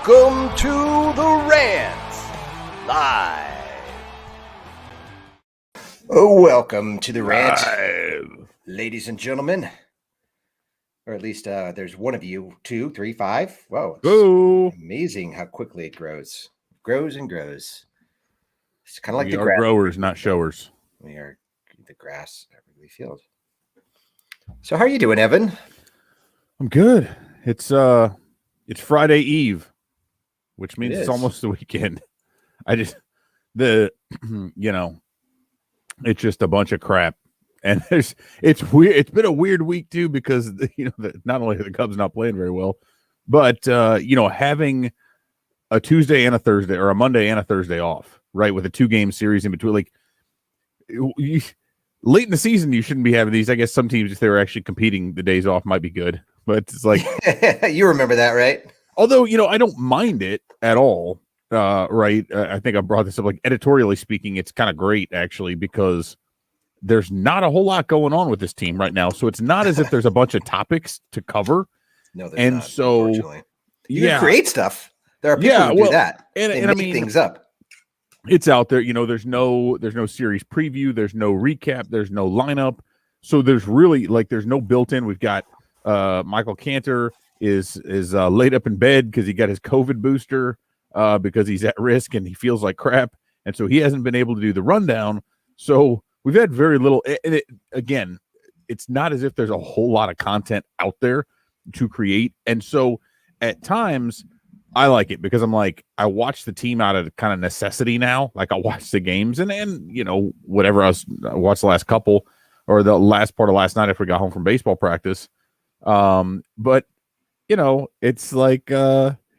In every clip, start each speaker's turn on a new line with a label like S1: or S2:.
S1: Welcome to the Rant Live. Welcome to the Rant, ladies and gentlemen. Or at least there's one of you, 2, 3, 5. Whoa, it's amazing how quickly it grows. Grows and grows. It's kind of like the grass.
S2: Growers, not showers.
S1: We are the grass at Wrigley Field. So how are you doing, Evan?
S2: I'm good. It's Friday Eve, which means it's almost the weekend. It's just a bunch of crap. And it's weird. It's been a weird week too, because not only are the Cubs not playing very well, but having a Tuesday and a Thursday, or a Monday and a Thursday off, right, with a 2-game series in between. Like late in the season, you shouldn't be having these. I guess some teams, if they were actually competing, the days off might be good. But it's like
S1: you remember that, right?
S2: Although I don't mind it at all. Right? I think I brought this up. Like, editorially speaking, it's kind of great actually, because there's not a whole lot going on with this team right now. So it's not as if there's a bunch of topics to cover.
S1: No, there's not. So you can create stuff. There are people who do that. And I mean, things up.
S2: It's out there. There's no series preview. There's no recap. There's no lineup. So there's really there's no built-in. We've got Michael Cantor is laid up in bed because he got his COVID booster because he's at risk and he feels like crap. And so he hasn't been able to do the rundown. So we've had very little. And again, it's not as if there's a whole lot of content out there to create. And so at times I like it because I'm like, I watch the team out of kind of necessity now. Like, I watch the games and whatever I watched the last couple, or the last part of last night after we got home from baseball practice. But it's like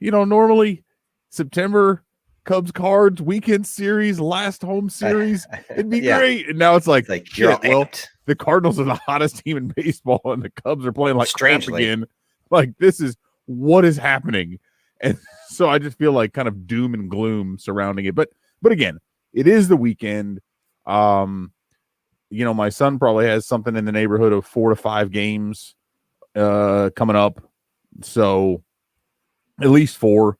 S2: normally September Cubs Cards weekend series, last home series, it'd be great. And now it's like shit, the Cardinals are the hottest team in baseball and the Cubs are playing like crap again. Like, this is what is happening. And so I just feel like kind of doom and gloom surrounding it. But again, it is the weekend. My son probably has something in the neighborhood of 4 to 5 games coming up. So at least 4,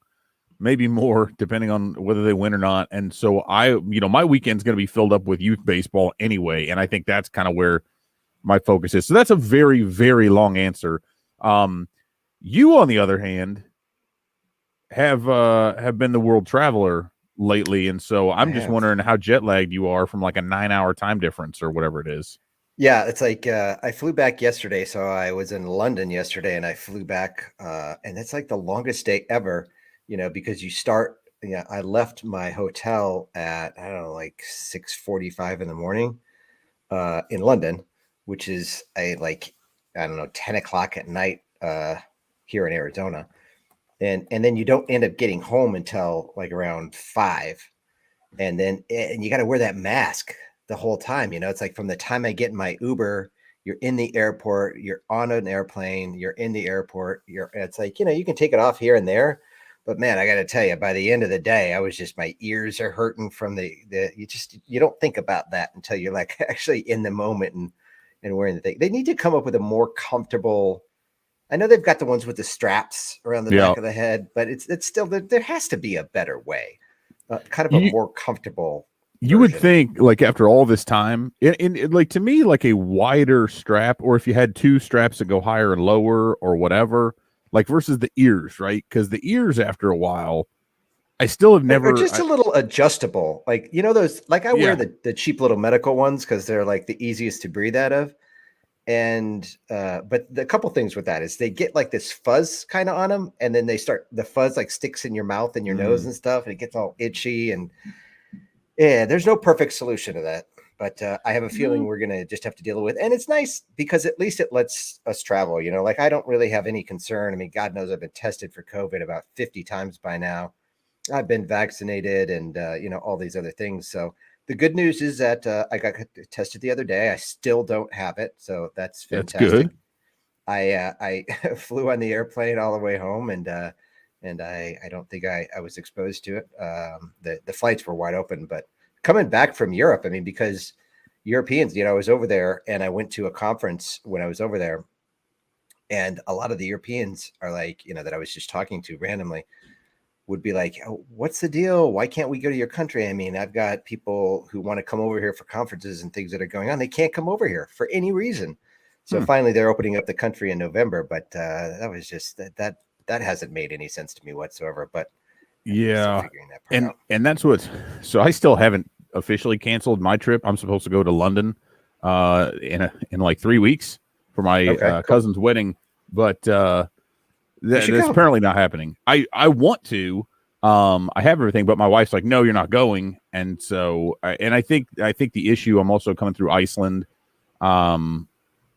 S2: maybe more, depending on whether they win or not. And so my weekend's going to be filled up with youth baseball anyway. And I think that's kind of where my focus is. So that's a very, very long answer. You, on the other hand, have been the world traveler lately, and so I'm just wondering how jet lagged you are from like a 9-hour time difference or whatever it is.
S1: Yeah, it's like I flew back yesterday, so I was in London yesterday, and I flew back, and it's like the longest day ever, because you start. I left my hotel at 6:45 in the morning, in London, which is 10 o'clock at night here in Arizona. And then you don't end up getting home until like around 5. And you got to wear that mask the whole time. It's like from the time I get in my Uber, you're in the airport, you're on an airplane, you're in the airport, it's like, you can take it off here and there. But man, I got to tell you, by the end of the day, I was just, my ears are hurting from you don't think about that until you're like actually in the moment and wearing the thing. They need to come up with a more comfortable. I know they've got the ones with the straps around the back of the head, but it's still, there has to be a better way, kind of a more comfortable version.
S2: You would think, like, after all this time, like, to me, like a wider strap, or if you had 2 straps that go higher and lower or whatever, like, versus the ears, right? Because the ears, after a while, I still have never.
S1: Or just a little adjustable, like, those, like I wear the cheap little medical ones because they're like the easiest to breathe out of. And but the couple things with that is they get like this fuzz kind of on them, and then the fuzz like sticks in your mouth and your nose and stuff, and it gets all itchy. And there's no perfect solution to that, but I have a feeling we're gonna just have to deal with it. And it's nice because at least it lets us travel. Like, I don't really have any concern. I mean, God knows I've been tested for COVID about 50 times by now. I've been vaccinated and all these other things. So the good news is that I got tested the other day. I still don't have it, so that's fantastic.
S2: That's good.
S1: I flew on the airplane all the way home, and I don't think I was exposed to it. The flights were wide open, but coming back from Europe, I mean, because Europeans, I was over there and I went to a conference when I was over there, and a lot of the Europeans are like, that I was just talking to randomly, would be like, oh, what's the deal? Why can't we go to your country? I mean, I've got people who want to come over here for conferences and things that are going on. They can't come over here for any reason. So finally they're opening up the country in November, but that was just that hasn't made any sense to me whatsoever. But
S2: yeah, and that's so I still haven't officially canceled my trip. I'm supposed to go to London in like 3 weeks for my cousin's wedding, but that's apparently not happening. I want to. I have everything, but my wife's like, no, you're not going. And so, I think the issue, I'm also coming through Iceland.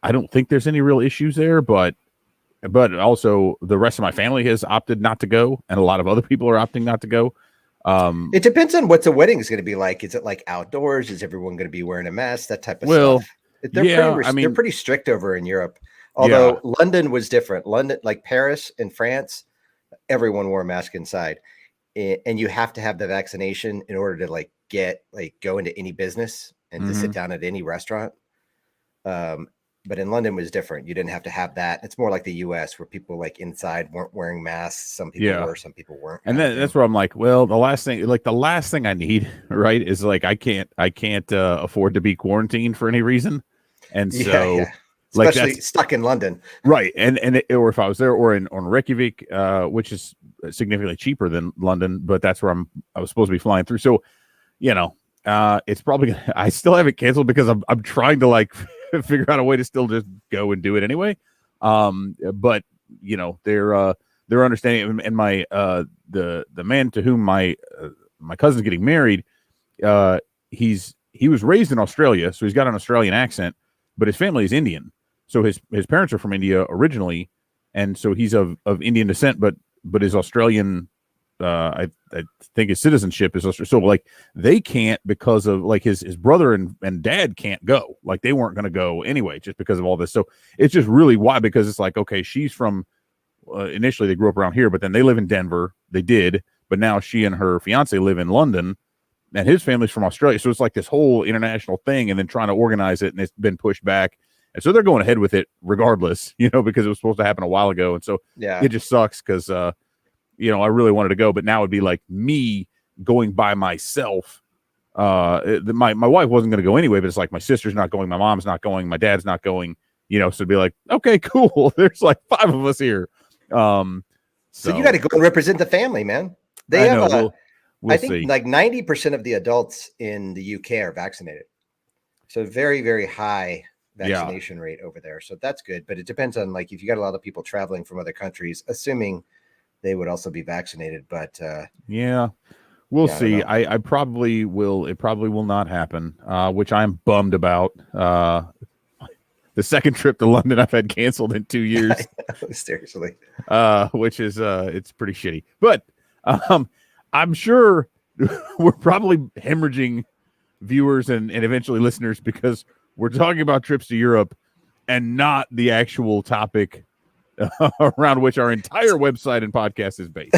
S2: I don't think there's any real issues there, but also the rest of my family has opted not to go, and a lot of other people are opting not to go.
S1: It depends on what the wedding is going to be like. Is it like outdoors? Is everyone going to be wearing a mask? That type of stuff. They're pretty strict over in Europe. Although London was different. London, like Paris and France, everyone wore a mask inside, and you have to have the vaccination in order to go into any business and to sit down at any restaurant. But in London was different. You didn't have to have that. It's more like the US where people like inside weren't wearing masks. Some people were, some people weren't.
S2: And that's where I'm like, well, the last thing I need, right, is like I can't afford to be quarantined for any reason. And so
S1: especially stuck in London.
S2: Right. Or if I was there or on Reykjavik, which is significantly cheaper than London, but that's where I was supposed to be flying through. So, it's probably I still haven't canceled because I'm trying to like figure out a way to still just go and do it anyway. But they're understanding, and my the man to whom my cousin's getting married, he was raised in Australia, so he's got an Australian accent, but his family is Indian. So his parents are from India originally, and so he's of Indian descent, but his Australian I think his citizenship is Australian. So like they can't because of like his brother and dad can't go. Like they weren't going to go anyway, just because of all this. So it's just really why, because it's like, okay, she's from initially they grew up around here, but then they live in Denver. They did, but now she and her fiance live in London, and his family's from Australia. So it's like this whole international thing, and then trying to organize it, and it's been pushed back. And so they're going ahead with it regardless, because it was supposed to happen a while ago. And so it just sucks because I really wanted to go, but now it'd be like me going by myself. My wife wasn't going to go anyway, but it's like my sister's not going, my mom's not going, my dad's not going, so it'd be like, okay, cool. There's like 5 of us here. So
S1: you got to go and represent the family, man. They have I think like 90% of the adults in the UK are vaccinated. So very, very high vaccination rate over there. So that's good. But it depends on like, if you got a lot of people traveling from other countries, assuming they would also be vaccinated, but
S2: we'll see. I probably will. It probably will not happen, which I'm bummed about. The second trip to London I've had canceled in 2 years.
S1: Seriously.
S2: Which is it's pretty shitty. But I'm sure we're probably hemorrhaging viewers and eventually listeners because we're talking about trips to Europe and not the actual topic around which our entire website and podcast is based.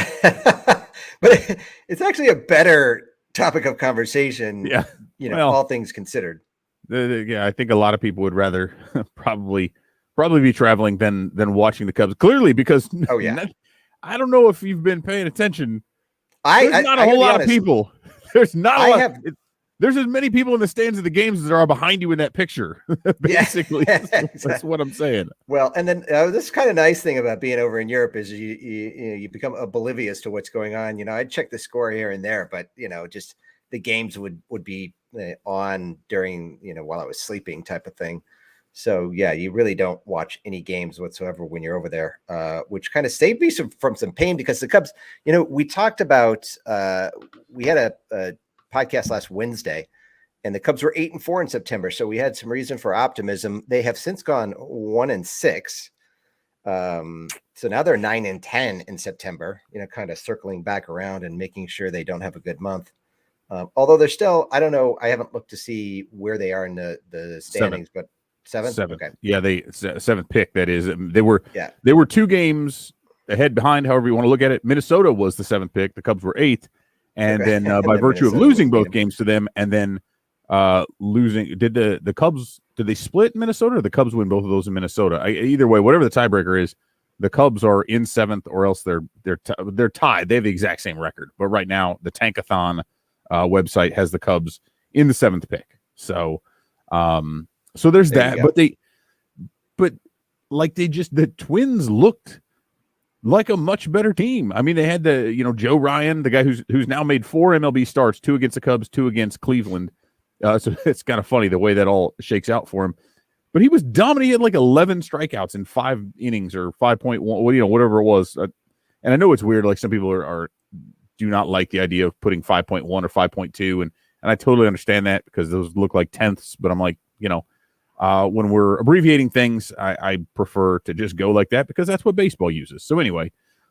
S1: But it's actually a better topic of conversation, all things considered.
S2: I think a lot of people would rather probably be traveling than watching the Cubs. Clearly, because I don't know if you've been paying attention. There's not a whole lot of people. There's not a lot. There's as many people in the stands of the games as there are behind you in that picture. Basically, that's what I'm saying.
S1: Well, and then this kind of nice thing about being over in Europe is you become oblivious to what's going on. I'd check the score here and there, but just the games would be on during while I was sleeping, type of thing. So you really don't watch any games whatsoever when you're over there, which kind of saved me from some pain because the Cubs. We talked about we had a podcast last Wednesday, and the Cubs were 8-4 in September. So we had some reason for optimism. They have since gone 1-6. So now they're 9-10 in September, kind of circling back around and making sure they don't have a good month. Although they're still, I don't know. I haven't looked to see where they are in the standings, but seventh. Okay.
S2: Yeah. Seventh pick. That is, they were 2 games ahead behind. However you want to look at it. Minnesota was the 7th pick. The Cubs were 8th. And then by virtue of losing both games to them and then losing, did the Cubs, did they split Minnesota or the Cubs win both of those in Minnesota? Either way, whatever the tiebreaker is, The Cubs are in 7th, or else they're tied. They have the exact same record, but right now the Tankathon website has the Cubs in the 7th pick. So, so there's that. But the Twins looked like a much better team. I mean, they had Joe Ryan, the guy who's now made 4 MLB starts, 2 against the Cubs, 2 against Cleveland. So it's kind of funny the way that all shakes out for him. But he was dominant. He had like 11 strikeouts in 5 innings or 5.1, whatever it was. And I know it's weird. Like some people do not like the idea of putting 5.1 or 5.2. And I totally understand that because those look like tenths. But I'm like, when we're abbreviating things, I prefer to just go like that because that's what baseball uses. So anyway,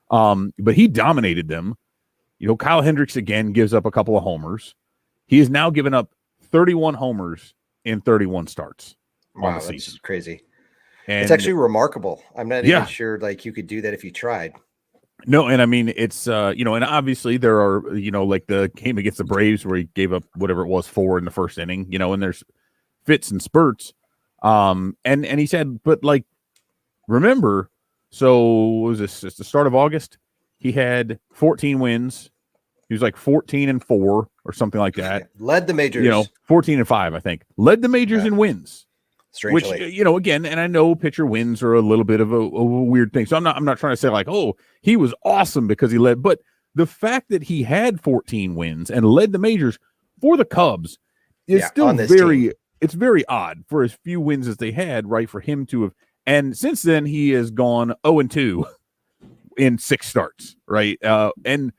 S2: but he dominated them. Kyle Hendricks again gives up a couple of homers. He has now given up 31 homers in 31 starts.
S1: Wow, that's crazy. And it's actually remarkable. I'm not even sure you could do that if you tried.
S2: No, and I mean it's and obviously there are like the game against the Braves where he gave up whatever it was 4 in the first inning, and there's fits and spurts. And he said, but remember, so what was this? It's the start of August. He had 14 wins. He was like 14-4 or something like that.
S1: Led the majors.
S2: 14-5, I think. Led the majors in wins.
S1: Strangely.
S2: Which, again, and I know pitcher wins are a little bit of a weird thing. So I'm not trying to say he was awesome because he led, but the fact that he had 14 wins and led the majors for the Cubs is still it's very odd for as few wins as they had, right? For him to have, and since then he has gone 0-2 in 6 starts, right? And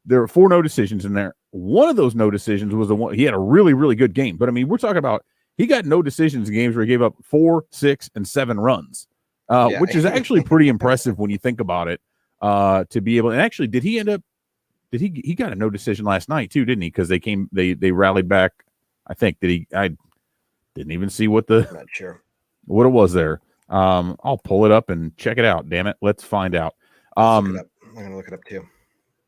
S2: there are 4 no decisions in there. One of those no decisions was the one he had a really, really good game. But I mean, we're talking about he got no decisions in games where he gave up 4, 6, and 7 runs, which is actually pretty impressive when you think about it. To be able, and actually, he got a no decision last night too, didn't he? Because they rallied back. I think I didn't even see what
S1: I'm not sure
S2: what it was there. I'll pull it up and check it out. Damn it, let's find out.
S1: I'm gonna look it up too.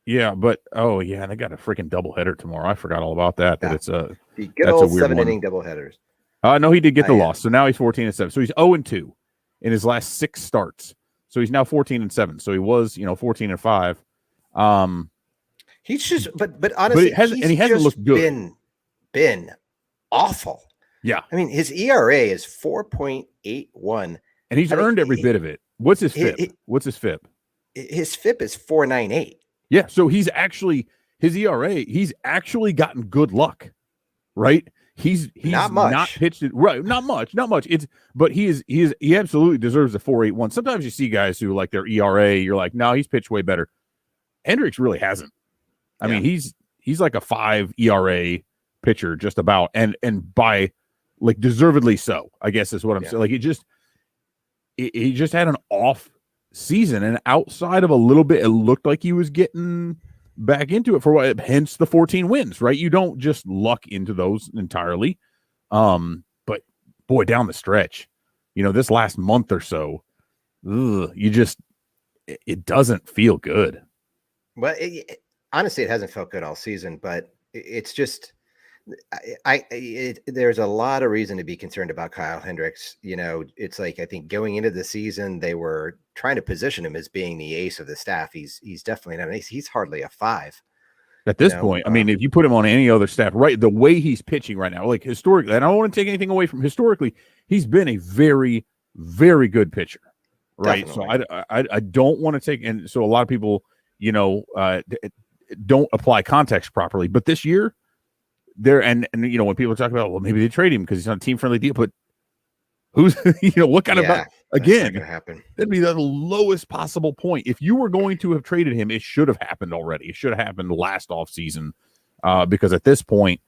S2: Yeah, but they got a freaking doubleheader tomorrow. I forgot all about that. That it's
S1: the good old 7-inning doubleheaders.
S2: No, he did get the loss. So now he's 14-7. So he's 0-2 in his last 6 starts. So he's now 14-7. So he was, 14-5.
S1: He's just, but honestly, he hasn't looked good. Been awful.
S2: Yeah,
S1: I mean, his ERA is 4.81,
S2: and he's earned every bit of it. What's his FIP? What's his FIP?
S1: His FIP is 4.98.
S2: Yeah, so his ERA. He's actually gotten good luck, right? He's not pitched it right. Not much. But he absolutely deserves a 4.81. Sometimes you see guys who like their ERA, you're like, no, he's pitched way better. Hendricks really hasn't. I mean, he's like a 5 ERA pitcher just about, and by deservedly so, I guess is what I'm saying. Like he just had an off season, and outside of a little bit, it looked like he was getting back into it for what, hence the 14 wins, right? You don't just luck into those entirely. But boy, down the stretch, this last month or so, it doesn't feel good.
S1: Well, honestly, it hasn't felt good all season, but it's just, there's a lot of reason to be concerned about Kyle Hendricks. It's like, I think going into the season, they were trying to position him as being the ace of the staff. He's definitely not an ace. He's hardly a 5
S2: at this point. I mean, if you put him on any other staff, right, the way he's pitching right now, historically, and I don't want to take anything away from historically, he's been a very, very good pitcher, right? Definitely. So I don't want to take, and so a lot of people, don't apply context properly, but this year, and when people talk about, well, maybe they trade him because he's on a team-friendly deal, but who's what kind of again
S1: happen?
S2: That'd be the lowest possible point. If you were going to have traded him, it should have happened already. It should have happened last offseason, because at this point,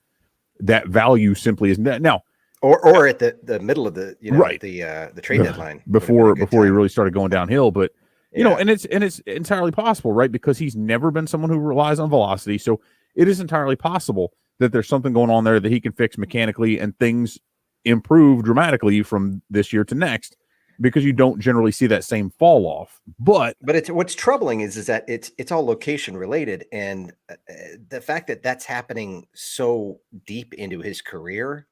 S2: that value simply is now.
S1: Or at the middle of the the trade deadline
S2: before he really started going downhill, but. And it's entirely possible, right? Because he's never been someone who relies on velocity. So it is entirely possible that there's something going on there that he can fix mechanically and things improve dramatically from this year to next, because you don't generally see that same fall off. But
S1: it's what's troubling is that it's all location related, and the fact that that's happening so deep into his career,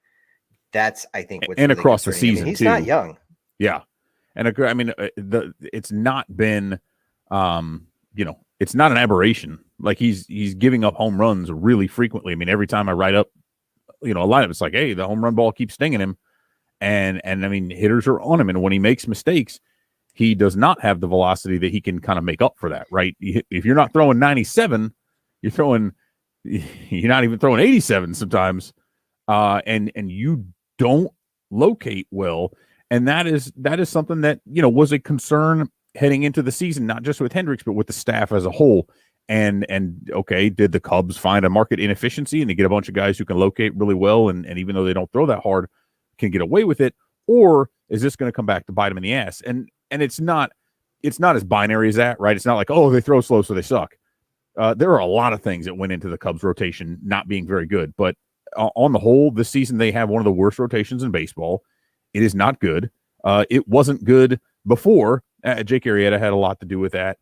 S1: that's I think what's
S2: and
S1: really
S2: across the season.
S1: he's not young.
S2: Yeah. And I mean, it's not been, it's not an aberration. Like he's giving up home runs really frequently. I mean, every time I write up, a lineup, it's like, hey, the home run ball keeps stinging him, and I mean, hitters are on him, and when he makes mistakes, he does not have the velocity that he can kind of make up for that, right? If you're not throwing 97, you're not even throwing 87 sometimes, and you don't locate well, and that is something that was a concern heading into the season, not just with Hendricks, but with the staff as a whole. And okay, did the Cubs find a market inefficiency and they get a bunch of guys who can locate really well, and even though they don't throw that hard, can get away with it? Or is this going to come back to bite them in the ass? And it's not as binary as that, right? It's not like, oh, they throw slow, so they suck. There are a lot of things that went into the Cubs rotation not being very good, but on the whole, this season they have one of the worst rotations in baseball. It is not good. It wasn't good before. Jake Arrieta had a lot to do with that.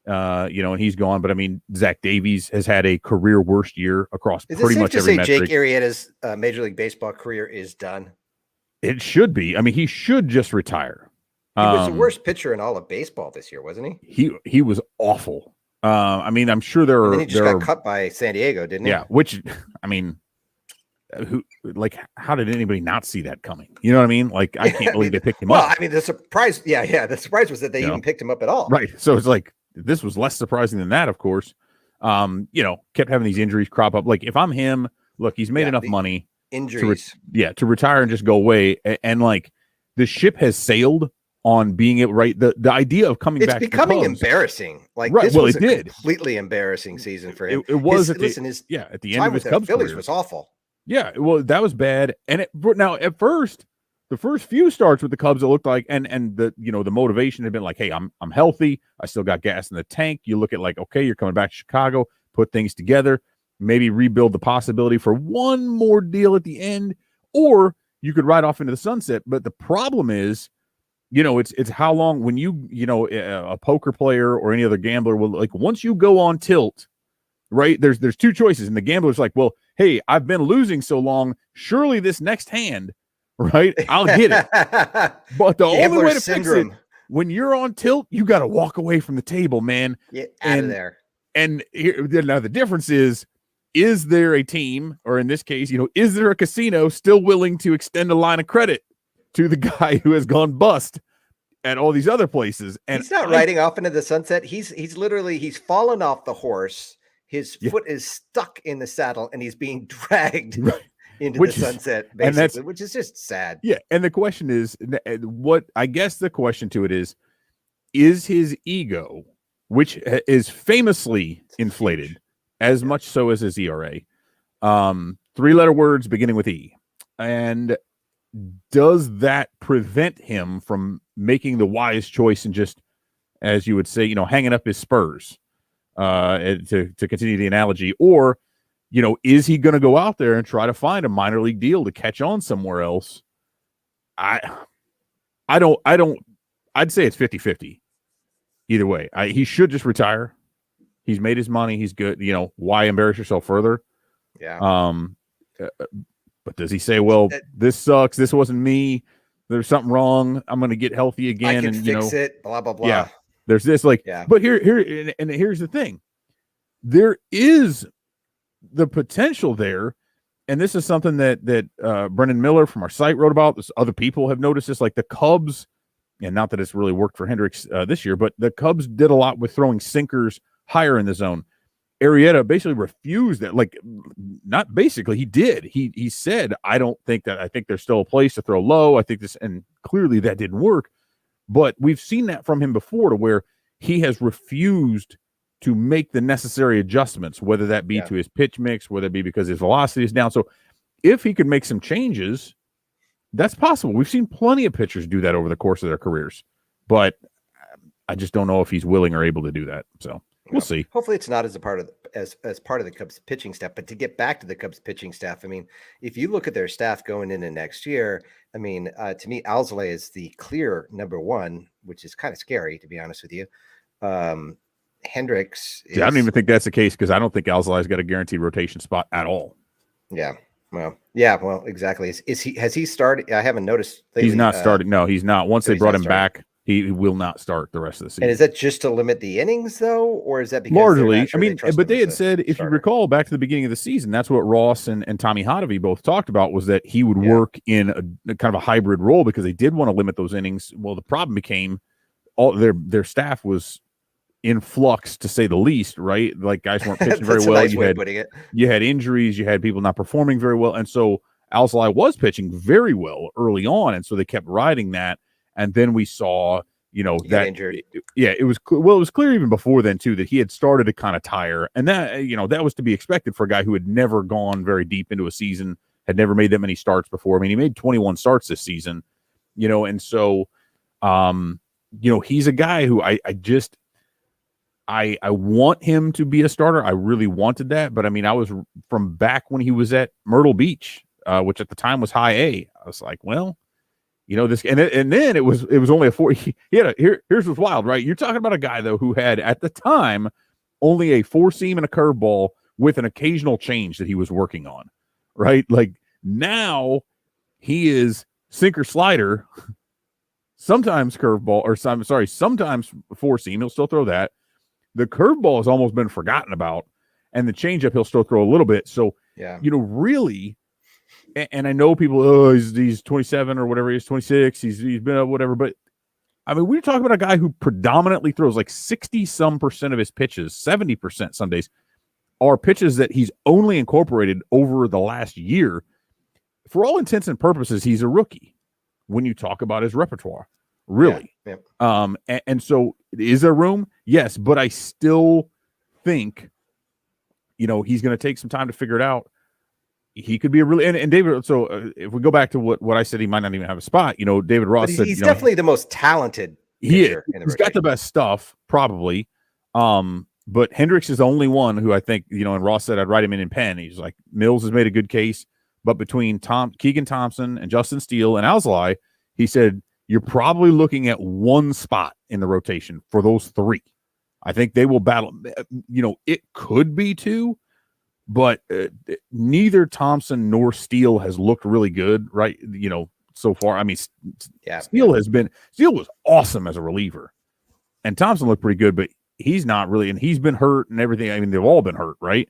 S2: And he's gone. But I mean, Zach Davies has had a career worst year across pretty much every metric.
S1: Jake Arrieta's Major League Baseball career is done?
S2: It should be. I mean, he should just retire.
S1: He was the worst pitcher in all of baseball this year, wasn't he?
S2: He was awful. I mean, I'm sure there are.
S1: He just got cut by San Diego, didn't he?
S2: Yeah. Which, I mean, how did anybody not see that coming? You know what I mean? Like, I can't believe they picked him up.
S1: Well, I mean, the surprise. Yeah. The surprise was that they even picked him up at all.
S2: Right. So it's like, this was less surprising than that, of course. Kept having these injuries crop up. Like, if I'm him, look, he's made enough money.
S1: Injuries.
S2: To retire and just go away. And like, the ship has sailed on being it right. The idea of coming back.
S1: It's becoming embarrassing. Like,
S2: right.
S1: This
S2: well,
S1: was
S2: it
S1: a
S2: did.
S1: Completely embarrassing season for him.
S2: It was
S1: at the
S2: end of his Cubs
S1: Phillies
S2: career
S1: was awful.
S2: Yeah, well, that was bad. And now at first, the first few starts with the Cubs, it looked like, and the the motivation had been like, hey, I'm healthy, I still got gas in the tank. You look at like, okay, you're coming back to Chicago, put things together, maybe rebuild the possibility for one more deal at the end, or you could ride off into the sunset. But the problem is, it's how long when a poker player or any other gambler will, like, once you go on tilt, right? There's two choices, and the gambler's like, well, hey, I've been losing so long, surely this next hand, right? I'll get it. But the only way to fix it, when you're on tilt, you got to walk away from the table, man.
S1: Get out of there.
S2: And now the difference is there a team, or in this case, is there a casino still willing to extend a line of credit to the guy who has gone bust at all these other places? And
S1: he's not riding off into the sunset. He's literally fallen off the horse. His foot is stuck in the saddle, and he's being dragged into the sunset, basically, which is just sad.
S2: Yeah, and the question is, the question to it is his ego, which is famously inflated, as much so as his ERA, 3-letter words beginning with E, and does that prevent him from making the wise choice and just, as you would say, hanging up his spurs? To continue the analogy, or is he going to go out there and try to find a minor league deal to catch on somewhere else? I'd say it's 50-50 either way. He should just retire. He's made his money, he's good. Why embarrass yourself further? But does he say, well, this sucks, this wasn't me, there's something wrong, I'm going to get healthy again,
S1: I can fix it, blah blah blah?
S2: Yeah. There's this, like, but here's the thing. There is the potential there, and this is something that Brendan Miller from our site wrote about. Other people have noticed this, like the Cubs, and not that it's really worked for Hendricks this year, but the Cubs did a lot with throwing sinkers higher in the zone. Arrieta basically refused that. Like, not basically, he did. He said, I think there's still a place to throw low. I think this, and clearly that didn't work. But we've seen that from him before, to where he has refused to make the necessary adjustments, whether that be to his pitch mix, whether it be because his velocity is down. So if he could make some changes, that's possible. We've seen plenty of pitchers do that over the course of their careers, but I just don't know if he's willing or able to do that. So we'll see.
S1: Hopefully it's not as part of the Cubs pitching staff. But to get back to the Cubs pitching staff, I mean, if you look at their staff going into next year, I mean, to me, Alzolay is the clear number one, which is kind of scary, to be honest with you. Hendricks
S2: I don't even think that's the case, because I don't think Alzolay's got a guaranteed rotation spot at all.
S1: Yeah. Well, exactly. Has he started? I haven't noticed lately.
S2: He's not started. No, he's not. Once they brought him back, He will not start the rest of the season.
S1: And is that just to limit the innings, though, or is that because
S2: largely?
S1: sure
S2: I mean, but they had said, if you recall back to the beginning of the season, that's what Ross and Tommy Hotovy both talked about, was that he would work in a kind of a hybrid role because they did want to limit those innings. Well, the problem became all their staff was in flux, to say the least, right? Like, guys weren't pitching very well.
S1: Nice way of putting it.
S2: You had injuries, you had people not performing very well, and so Alzolay was pitching very well early on, and so they kept riding that. And then we saw, that
S1: injured.
S2: It was clear even before then too that he had started to kind of tire, and that that was to be expected for a guy who had never gone very deep into a season, had never made that many starts before. I mean, he made 21 starts this season, and so he's a guy who I want him to be a starter. I really wanted that, but I mean, I was from back when he was at Myrtle Beach, which at the time was high A. I was like, well, this, and then it was only a 4. He had here's what's wild, right? You're talking about a guy though who had at the time only a 4-seam and a curveball with an occasional change that he was working on, right? Like, now he is sinker slider, sometimes curveball, or sometimes 4-seam. He'll still throw that. The curveball has almost been forgotten about, and the changeup he'll still throw a little bit. So, really, and I know people, he's 27 or whatever, he's 26, he's been whatever, but I mean, we're talking about a guy who predominantly throws like 60% of his pitches, 70% some days, are pitches that he's only incorporated over the last year. For all intents and purposes, he's a rookie when you talk about his repertoire, really. And so is there room? Yes, but I still think, he's going to take some time to figure it out. He could be a really, and David. So if we go back to what I said, he might not even have a spot. David Ross said
S1: he's definitely the most talented pitcher in the rotation.
S2: He's got the best stuff, probably. But Hendricks is the only one who I think, and Ross said I'd write him in pen. He's like, Mills has made a good case, but between Keegan Thompson and Justin Steele and Alzolay, he said you're probably looking at one spot in the rotation for those 3. I think they will battle. It could be 2. But neither Thompson nor Steele has looked really good, right? So far. I mean, Steele was awesome as a reliever, and Thompson looked pretty good, but he's not really, and he's been hurt and everything. I mean, they've all been hurt, right?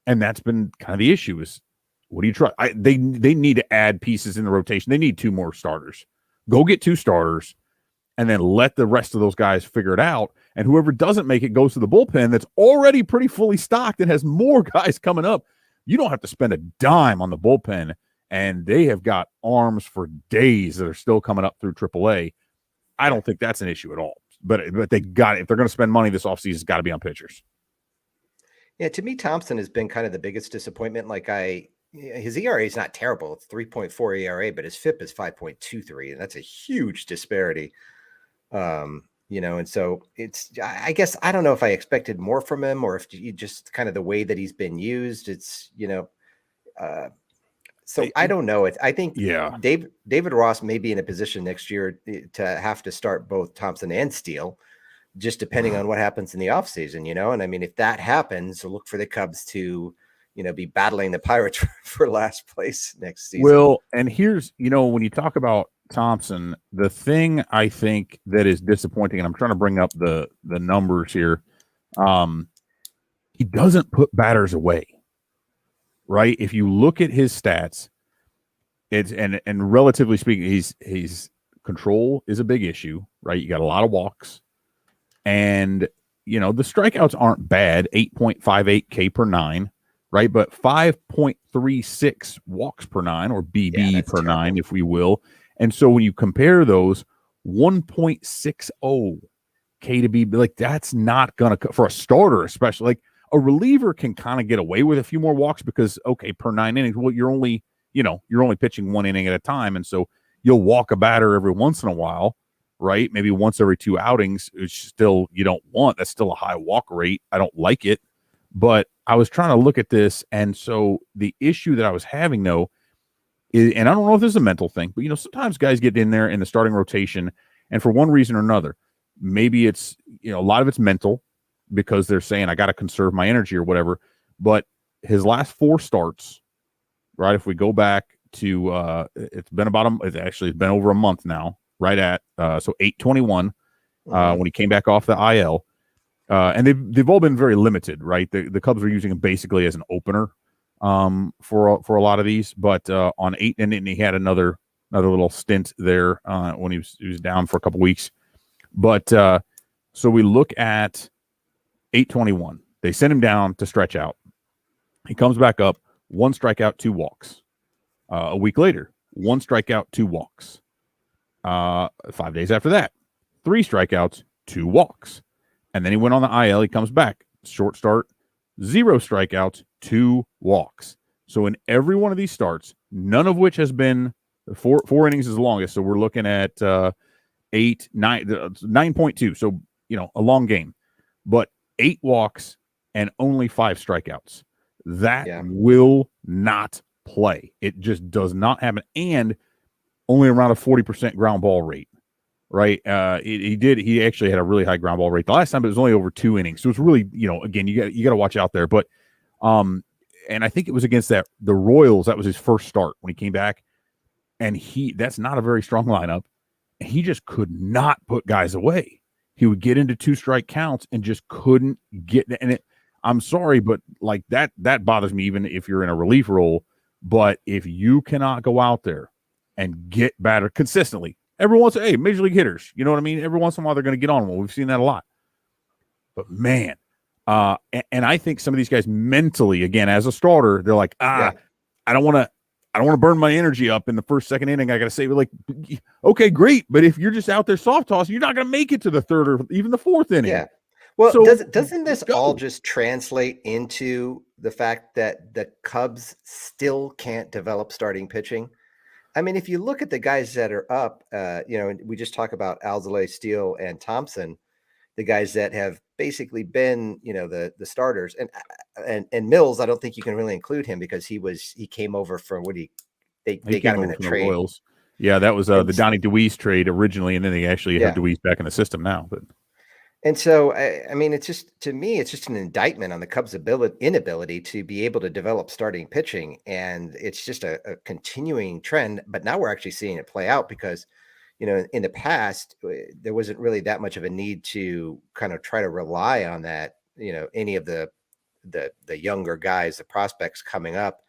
S2: And that's been kind of the issue is, what do you try? They need to add pieces in the rotation. They need 2 more starters. Go get 2 starters, and then let the rest of those guys figure it out. And whoever doesn't make it goes to the bullpen that's already pretty fully stocked and has more guys coming up. You don't have to spend a dime on the bullpen, and they have got arms for days that are still coming up through AAA. I don't think that's an issue at all. But they got it. If they're going to spend money this offseason, it's got to be on pitchers.
S1: Yeah, to me, Thompson has been kind of the biggest disappointment. His ERA is not terrible. It's 3.4 ERA, but his FIP is 5.23, and that's a huge disparity. And so I guess, I don't know if I expected more from him or if you just kind of the way that he's been used. It's, so I don't know. I think David Ross may be in a position next year to have to start both Thompson and Steele, just depending on what happens in the offseason, and I mean, if that happens, look for the Cubs to, be battling the Pirates for last place next season.
S2: Well, and here's, when you talk about Thompson, the thing I think that is disappointing, and I'm trying to bring up the numbers here, he doesn't put batters away, right? If you look at his stats, it's and relatively speaking, he's control is a big issue, right? You got a lot of walks, and the strikeouts aren't bad, 8.58 K per 9, right? But 5.36 walks per 9, or BB per 9, if we will. And so when you compare those, 1.60 K to B, like, that's not going to, for a starter especially, like a reliever can kind of get away with a few more walks because, okay, per 9 innings, well, you're only pitching 1 inning at a time. And so you'll walk a batter every once in a while, right? Maybe once every 2 outings, which still you don't want. That's still a high walk rate. I don't like it. But I was trying to look at this. And so the issue that I was having, though, and I don't know if this is a mental thing, but, sometimes guys get in there in the starting rotation, and for one reason or another, maybe it's, a lot of it's mental because they're saying, I got to conserve my energy or whatever. But his last 4 starts, right, if we go back to, it's been over a month now, right at 821
S1: Mhm.
S2: when he came back off the IL. And they've all been very limited, right? The Cubs are using him basically as an opener for a lot of these, but on 8, and then he had another little stint there when he was down for a couple weeks. But so we look at 821. They send him down to stretch out. He comes back up, 1 strikeout, 2 walks. A week later, 1 strikeout, 2 walks. 5 days after that, 3 strikeouts, 2 walks. And then he went on the IL. He comes back, short start, 0 strikeouts, 2 walks. So in every one of these starts, none of which has been four innings is the longest. So we're looking at 9.2. So, a long game, but 8 walks and only 5 strikeouts. That will not play. It just does not happen. And only around a 40% ground ball rate. Right. He actually had a really high ground ball rate the last time, but it was only over 2 innings. So it's really, again, you got to watch out there. But, and I think it was against the Royals. That was his first start when he came back. And that's not a very strong lineup. And he just could not put guys away. He would get into 2-strike counts and just couldn't get. And I'm sorry, but like that bothers me, even if you're in a relief role. But if you cannot go out there and get batter consistently, every once, hey, major league hitters, you know what I mean? Every once in a while, they're going to get on one. We've seen that a lot. But man, and I think some of these guys mentally, again, as a starter, they're like, I don't want to burn my energy up in the first, second inning. I got to save it. Like, okay, great. But if you're just out there soft tossing, you're not going to make it to the 3rd or even the 4th inning.
S1: Yeah. Well,
S2: so,
S1: doesn't this all just translate into the fact that the Cubs still can't develop starting pitching? I mean, if you look at the guys that are up, we just talk about Alzolay, Steele, and Thompson, the guys that have basically been, the starters, and Mills. I don't think you can really include him because he came over from they got him in a trade.
S2: Royals. Yeah, that was the Donnie DeWeese trade originally, and then they actually have DeWeese back in the system now. But
S1: and so, I mean, it's just, to me, it's just an indictment on the Cubs' inability to be able to develop starting pitching. And it's just a continuing trend. But now we're actually seeing it play out because, in the past, there wasn't really that much of a need to kind of try to rely on that, any of the younger guys, the prospects coming up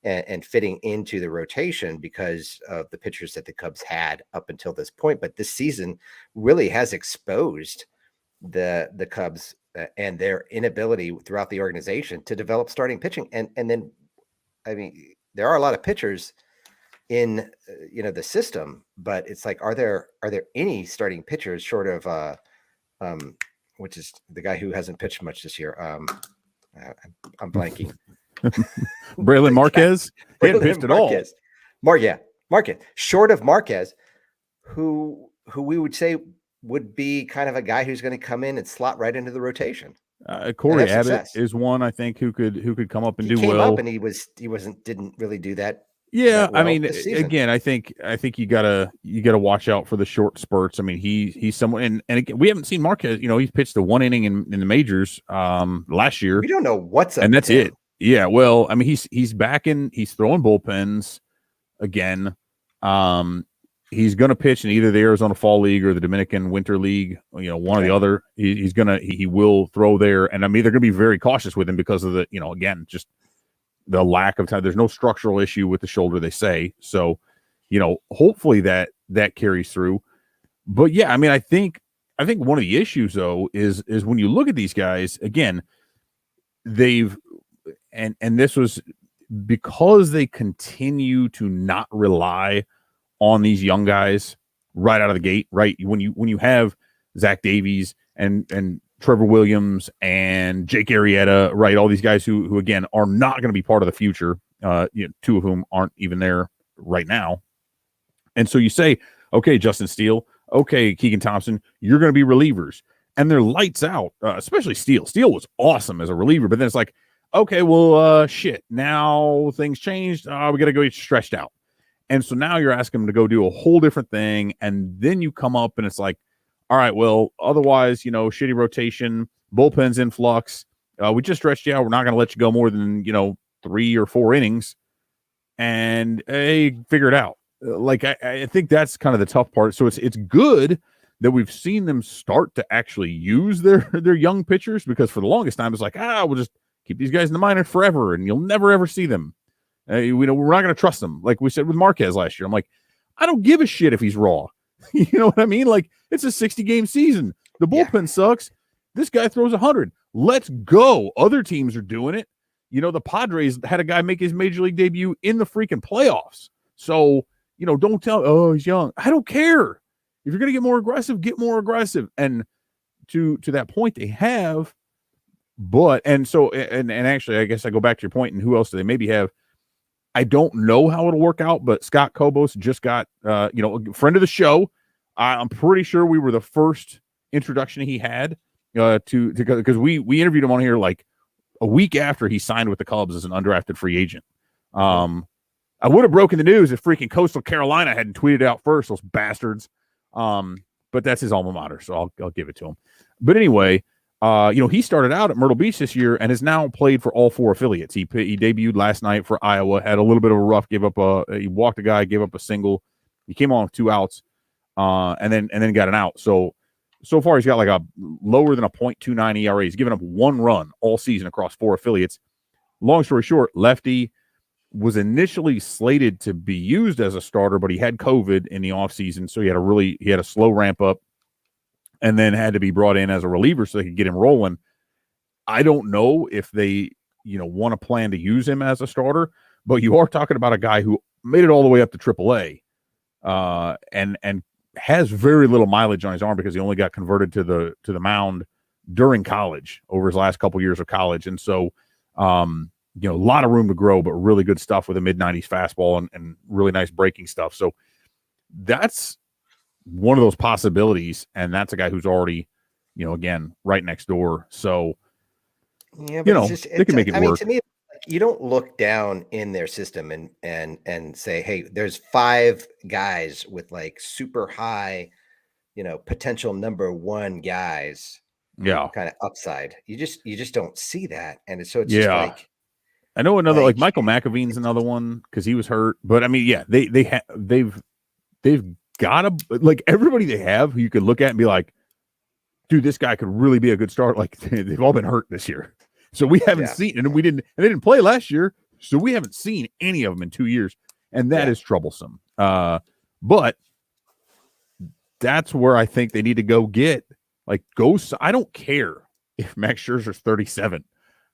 S1: and fitting into the rotation because of the pitchers that the Cubs had up until this point. But this season really has exposed the Cubs and their inability throughout the organization to develop starting pitching. And then, I mean, there are a lot of pitchers in, the system, but it's like, are there any starting pitchers short of, which is the guy who hasn't pitched much this year? I'm blanking.
S2: Braylon Marquez? He hadn't pitched at all.
S1: Marquez. Short of Marquez, who we would say would be kind of a guy who's going to come in and slot right into the rotation.
S2: Corey Abbott is one, I think, who could come up and do well. He came up
S1: and didn't really do that.
S2: Yeah, I mean, again, I think you gotta watch out for the short spurts. I mean, he's someone, and again, we haven't seen Marquez. He's pitched the 1 inning in the majors last year.
S1: We don't know what's up,
S2: and that's it. Yeah, well, I mean, he's back in. He's throwing bullpens again. He's going to pitch in either the Arizona Fall League or the Dominican Winter League. One or the other. He will throw there, and I mean, they're going to be very cautious with him because of the again, just the lack of time. There's no structural issue with the shoulder, they say. So, hopefully that carries through. But yeah, I mean, I think one of the issues though is when you look at these guys again, and this was because they continue to not rely on these young guys right out of the gate, right? When you have Zach Davies and Trevor Williams and Jake Arrieta, right? All these guys who again are not going to be part of the future. 2 of whom aren't even there right now. And so you say, okay, Justin Steele, okay, Keegan Thompson, you're going to be relievers, and they're lights out. Especially Steele. Steele was awesome as a reliever, but then it's like, okay, well, shit. Now things changed. We got to go get stretched out. And so now you're asking them to go do a whole different thing. And then you come up and it's like, all right, well, otherwise, shitty rotation, bullpens in flux. We just stretched you out. We're not going to let you go more than, 3 or 4 innings. And hey, figure it out. like I think that's kind of the tough part. So it's good that we've seen them start to actually use their young pitchers, because for the longest time it's like, we'll just keep these guys in the minors forever and you'll never ever see them. We're not going to trust them. Like we said with Marquez last year, I'm like, I don't give a shit if he's raw. You know what I mean? Like, it's a 60-game season. The bullpen sucks. This guy throws 100. Let's go. Other teams are doing it. You know, the Padres had a guy make his major league debut in the freaking playoffs. So, you know, don't tell, he's young. I don't care. If you're going to get more aggressive, get more aggressive. And to that point, they have. But, and actually, I guess I go back to your point, and who else do they maybe have? I don't know how it'll work out, but Scott Kobos just got, a friend of the show. I'm pretty sure we were the first introduction he had because we interviewed him on here like a week after he signed with the Cubs as an undrafted free agent. I would have broken the news if freaking Coastal Carolina hadn't tweeted out first, those bastards. But that's his alma mater, so I'll give it to him. But anyway, he started out at Myrtle Beach this year and has now played for all 4 affiliates. He debuted last night for Iowa, had a little bit of a rough, he walked a guy, gave up a single. He came on with 2 outs, and then got an out. So far he's got like a lower than a .29 ERA. He's given up 1 run all season across 4 affiliates. Long story short, lefty, was initially slated to be used as a starter, but he had COVID in the offseason, so he had a slow ramp up, and then had to be brought in as a reliever so they could get him rolling. I don't know if they, want to plan to use him as a starter, but you are talking about a guy who made it all the way up to AAA, and has very little mileage on his arm because he only got converted to the mound during college, over his last couple years of college. And so, a lot of room to grow, but really good stuff with a mid-90s fastball and really nice breaking stuff. So that's one of those possibilities, and that's a guy who's already, again, right next door. So,
S1: but
S2: they can make it work.
S1: To me, you don't look down in their system and say, hey, there's 5 guys with like super high, potential number 1 guys.
S2: Yeah.
S1: Kind of upside. You just don't see that. And it's just like,
S2: I know another, like Michael McAveen's another one because he was hurt. But I mean, they've got to, like, everybody they have who you could look at and be like, dude, this guy could really be a good start. Like, they've all been hurt this year. So we haven't seen, and they didn't play last year. So we haven't seen any of them in 2 years. And that is troublesome. But that's where I think they need to go get, like, I don't care if Max Scherzer's 37'.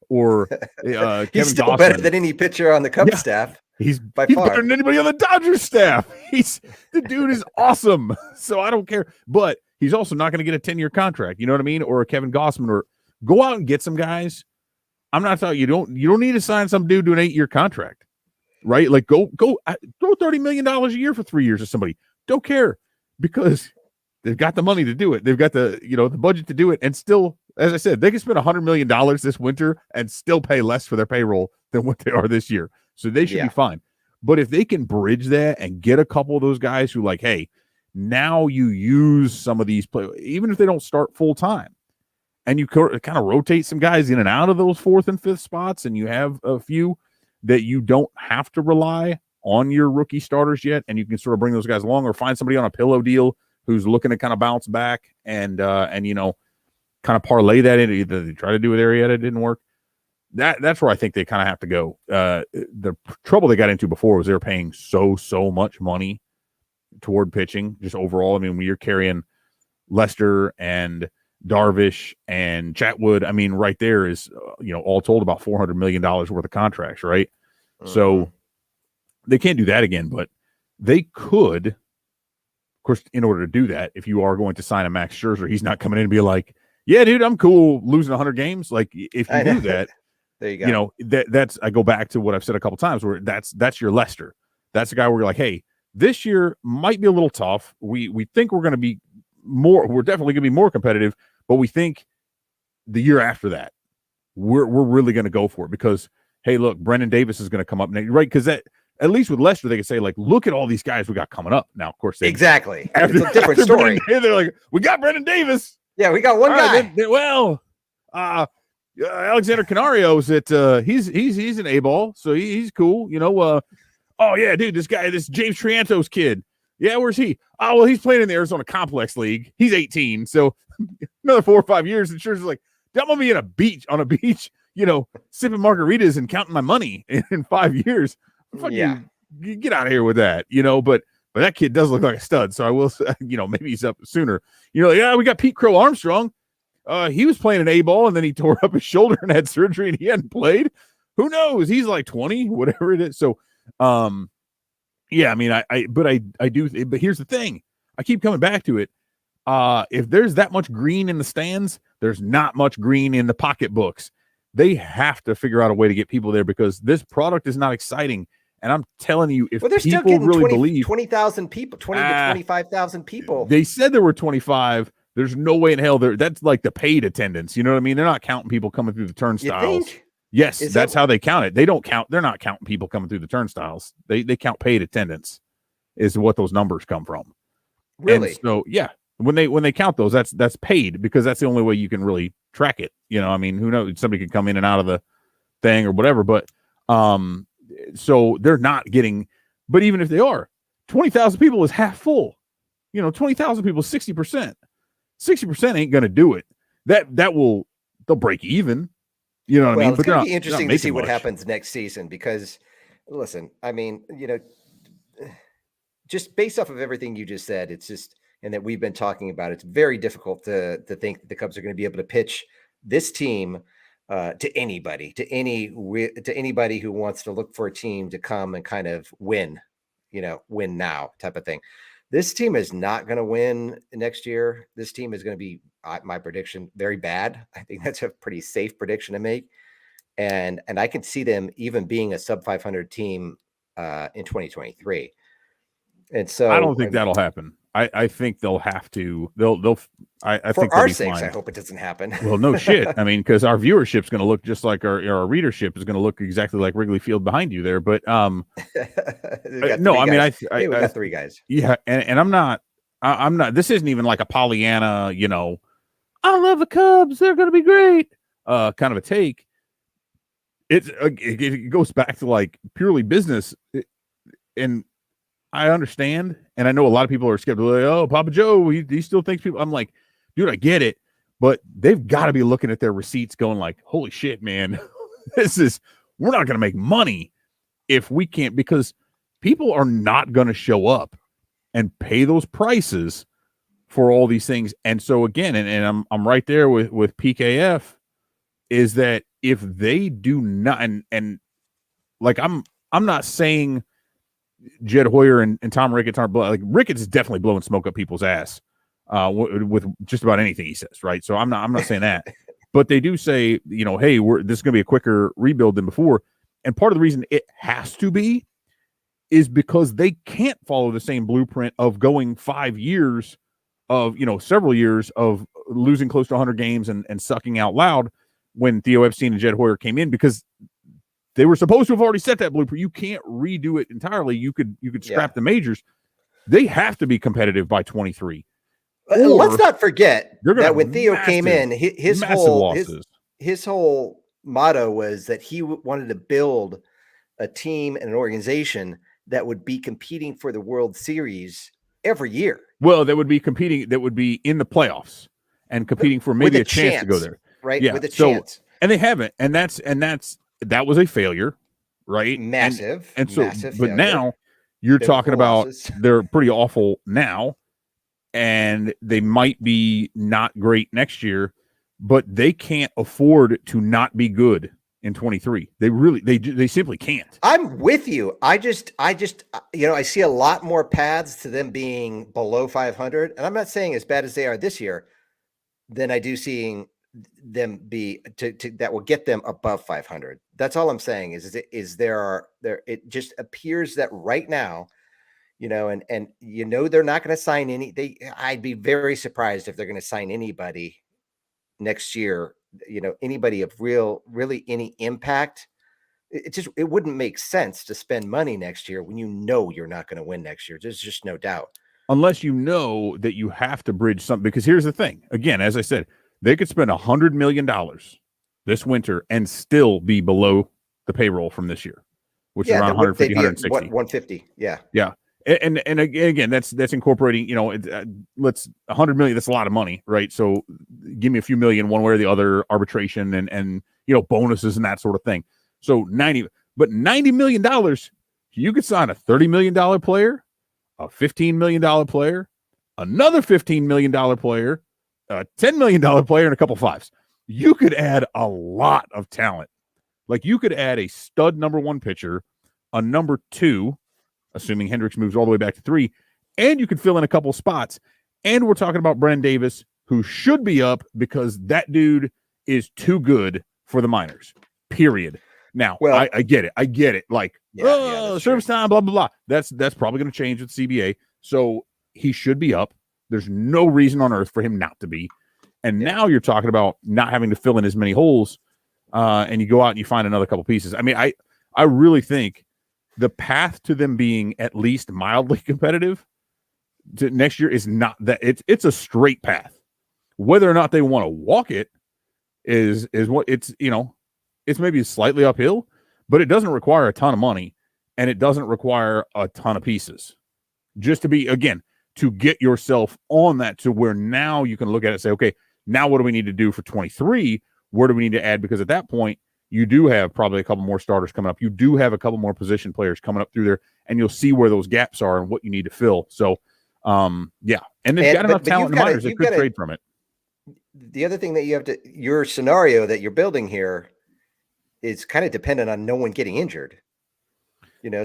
S2: Or Kevin
S1: he's still
S2: Dawson.
S1: Better than any pitcher on the Cubs staff.
S2: He's better than anybody on the Dodgers staff. The dude is awesome. So I don't care. But he's also not going to get a 10-year contract. You know what I mean? Or a Kevin Gossman. Or go out and get some guys. I'm not talking. You don't need to sign some dude to an 8-year contract, right? Like go throw $30 million a year for 3 years to somebody. Don't care, because they've got the money to do it. They've got the the budget to do it, and still, as I said, they can spend $100 million this winter and still pay less for their payroll than what they are this year. So they should be fine. But if they can bridge that and get a couple of those guys who, like, hey, now you use some of these players, even if they don't start full time, and you kind of rotate some guys in and out of those 4th and 5th spots, and you have a few that you don't have to rely on your rookie starters yet, and you can sort of bring those guys along, or find somebody on a pillow deal who's looking to kind of bounce back and kind of parlay that into, either they try to do with Arrieta, it didn't work. That's where I think they kind of have to go. The trouble they got into before was they were paying so much money toward pitching, just overall. I mean, when you're carrying Lester and Darvish and Chatwood, I mean, right there is, all told about $400 million worth of contracts, right? So they can't do that again, but they could. Of course, in order to do that, if you are going to sign a Max Scherzer, he's not coming in and be like, yeah, dude, I'm cool losing 100 games. Like, if you do that,
S1: there you go.
S2: That's, I go back to what I've said a couple times, where that's your Lester. That's the guy where you're like, hey, this year might be a little tough. We think we're going to be we're definitely going to be more competitive, but we think the year after that, we're really going to go for it, because, hey, look, Brendan Davis is going to come up next, right? Because that, at least with Lester, they could say, like, look at all these guys we got coming up. Now, of course, it's a different story. They're like, we got Brendan Davis.
S1: Yeah, we got one guy.
S2: Alexander Canario's he's an A-ball, so he's cool. Oh yeah, dude, this James Triantos kid. Yeah, where's he? Oh, well, he's playing in the Arizona Complex League. He's 18, so another 4 or 5 years. And sure, like, I'm gonna be on a beach, sipping margaritas and counting my money in 5 years. Fuck
S1: Yeah.
S2: you, get out of here with that, But that kid does look like a stud. So I will, maybe he's up sooner. Yeah, we got Pete Crow Armstrong. He was playing an A-ball and then he tore up his shoulder and had surgery and he hadn't played. Who knows? He's like 20, whatever it is. So, yeah, I mean, I do. But here's the thing. I keep coming back to it. If there's that much green in the stands, there's not much green in the pocketbooks. They have to figure out a way to get people there because this product is not exciting. And I'm telling you, if
S1: they're
S2: people
S1: still getting
S2: really believe
S1: 20,000 people, 20 to 25,000 people.
S2: They said there were 25. There's no way in hell that's like the paid attendance. You know what I mean? They're not counting people coming through the turnstiles. Yes, that's how they count it. They don't count. They're not counting people coming through the turnstiles. They count paid attendance is what those numbers come from.
S1: Really?
S2: And so, yeah, when they count those, that's paid because that's the only way you can really track it. I mean, who knows? Somebody could come in and out of the thing or whatever, but so they're not getting. But even if they are, 20,000 people is half full. 20,000 people, 60%. 60% ain't going to do it. They'll break even. You know what I mean?
S1: It's going to be interesting to see what happens next season because, listen, I mean, just based off of everything you just said, it's just, and that we've been talking about, it's very difficult to think that the Cubs are going to be able to pitch this team to anybody, to anybody who wants to look for a team to come and kind of win now type of thing. This team is not going to win next year. This team is going to be, my prediction, very bad. I think that's a pretty safe prediction to make. And I can see them even being a sub 500 team in 2023. And so
S2: I don't think that'll happen. I think they'll have to. I
S1: for
S2: think
S1: our sakes, I hope it doesn't happen.
S2: Well, no shit. I mean, because our viewership's going to look just like our readership is going to look exactly like Wrigley Field behind you there. But no, I mean,
S1: we got 3 guys.
S2: Yeah, and I'm not. This isn't even like a Pollyanna. I love the Cubs. They're going to be great. Kind of a take. It goes back to like purely business, and I understand, and I know a lot of people are skeptical. Like, oh, Papa Joe, he still thinks people. I'm like, dude, I get it, but they've got to be looking at their receipts, going like, holy shit, man, we're not going to make money if we can't, because people are not going to show up and pay those prices for all these things. And so again, and I'm right there with PKF, is that if they do not, and like I'm not saying Jed Hoyer and Tom Ricketts aren't like Ricketts is definitely blowing smoke up people's ass with just about anything he says, right? So I'm not saying that, but they do say, hey, this is going to be a quicker rebuild than before, and part of the reason it has to be is because they can't follow the same blueprint of going 5 years of several years of losing close to 100 games and sucking out loud when Theo Epstein and Jed Hoyer came in, because they were supposed to have already set that blueprint. You can't redo it entirely. You could scrap the majors. They have to be competitive by 23.
S1: Let's not forget that when Theo came in, his whole motto was that he wanted to build a team and an organization that would be competing for the World Series every year.
S2: Well, that would be competing. That would be in the playoffs and competing for maybe a chance to go there,
S1: right?
S2: Yeah,
S1: with a chance.
S2: And they haven't, and that was a failure, right?
S1: Massive
S2: but
S1: failure.
S2: Now you're talking about they're pretty awful now, and they might be not great next year, but they can't afford to not be good in 23. They simply can't.
S1: I'm with you. I just I see a lot more paths to them being below 500, and I'm not saying as bad as they are this year than I do seeing them be to that will get them above 500. That's all I'm saying is there it just appears that right now, and they're not going to sign I'd be very surprised if they're going to sign anybody next year, anybody of really any impact. It wouldn't make sense to spend money next year when you're not going to win next year. There's just no doubt.
S2: Unless you know that you have to bridge something, because here's the thing. Again, as I said, they could spend $100 million this winter and still be below the payroll from this year. which is around 150, 160.
S1: 150. Yeah.
S2: Yeah. And again, that's incorporating, let's 100 million. That's a lot of money, right? So give me a few million one way or the other, arbitration and bonuses and that sort of thing. So $90 million, you could sign a $30 million player, a $15 million player, another $15 million player, a $10 million player, and a couple fives. You could add a lot of talent. Like you could add a stud number 1 pitcher, a number 2, assuming Hendricks moves all the way back to 3, and you can fill in a couple spots. And we're talking about Brennan Davis, who should be up because that dude is too good for the minors, period. Now, well, I get it. Like, service time, blah, blah, blah. That's probably going to change with CBA. So he should be up. There's no reason on earth for him not to be. And now you're talking about not having to fill in as many holes, and you go out and you find another couple pieces. I mean, I really think the path to them being at least mildly competitive to next year is not that it's a straight path. Whether or not they want to walk it is what it's maybe slightly uphill, but it doesn't require a ton of money and it doesn't require a ton of pieces. Just to get yourself on that to where now you can look at it and say, okay, now what do we need to do for 23? Where do we need to add? Because at that point, you do have probably a couple more starters coming up. You do have a couple more position players coming up through there, and you'll see where those gaps are and what you need to fill. So, And they've got enough talent in the minors that could trade from it.
S1: The other thing that you have to, your scenario that you're building here is kind of dependent on no one getting injured.